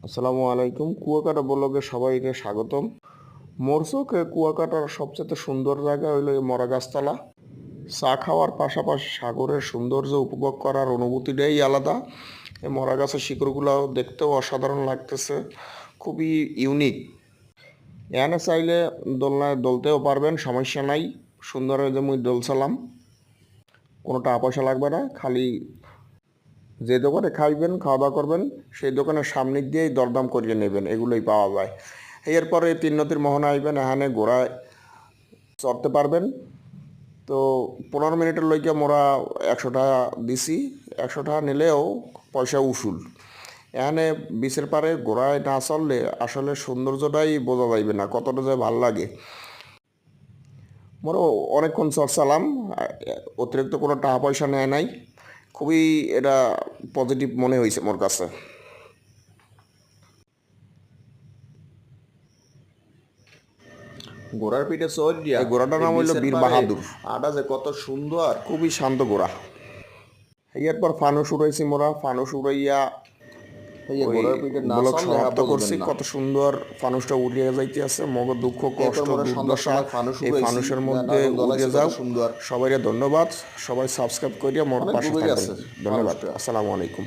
আসসালামু আলাইকুম। কুয়াকাটা ব্লগে সবাইকে স্বাগতম। মোর চোখে কুয়াকাটার সবচেয়ে সুন্দর জায়গা হইল এই মরা গাছতলা। চা খাওয়ার পাশাপাশি সাগরের সৌন্দর্য উপভোগ করার অনুভূতিটাই আলাদা। এই মরা গাছের শিকড়গুলো দেখতেও অসাধারণ লাগতেছে, খুবই ইউনিক। এখানে চাইলে দোলনায় দোলতেও পারবেন, সমস্যা নাই। সুন্দর যে মুই দোলছিলাম, কোনো টাকা পয়সা লাগবে না। খালি যে দোকানে খাইবেন, খাওয়া দাওয়া করবেন, সেই দোকানের সামনে দিয়েই দরদাম করিয়ে নেবেন, এগুলোই পাওয়া যায়। এরপরে তিন নদীর মোহনা আইবেন, এখানে ঘোড়ায় চড়তে পারবেন। তো 15 মিনিটের লইকে মোরা 100 টাকা দিছি। 100 টাকা নিলেও পয়সা উসুল। এখানে বিচের পারে ঘোড়ায় না চললে আসলে সৌন্দর্যটাই বোঝা যাইবে না, কতটা যে ভাল লাগে। মোরও অনেকক্ষণ চড়ছালাম, অতিরিক্ত কোনো টাকা পয়সা নেয় নাই। খুবই এটা পজিটিভ মনে হয়েছে মোর কাছে। ঘোড়ার পিঠে চড় দিয়া এই ঘোড়াটার নাম হইল বীর বাহাদুর। আটা যে কত সুন্দর। খুবই শান্ত ঘোড়া। এরপর ফানুস উড়াইছি মোরা, ফানুস উড়াইয়া ওই ঘোড়ার পিঠে না ব্লগ চড়লে সমাপ্ত বুঝবেন করছি। না। কত সুন্দর ফানুসটা উড়িয়ে যাইতে আছে, মগ দুঃখ কষ্ট এরপর মোরা সন্ধ্যার দুর্দশা সময় ফানুস এই উড়াইছি, ফানুসের মধ্যে আনন্দ উড়ে লাগছে, কত যাও। সুন্দর। সবাইকে ধন্যবাদ, সবাই সাবস্ক্রাইব করিয়া মোর অনেক পাশে দূরে থাকবেন। আছে ধন্যবাদ, ফানুসটা। আসসালামু আলাইকুম।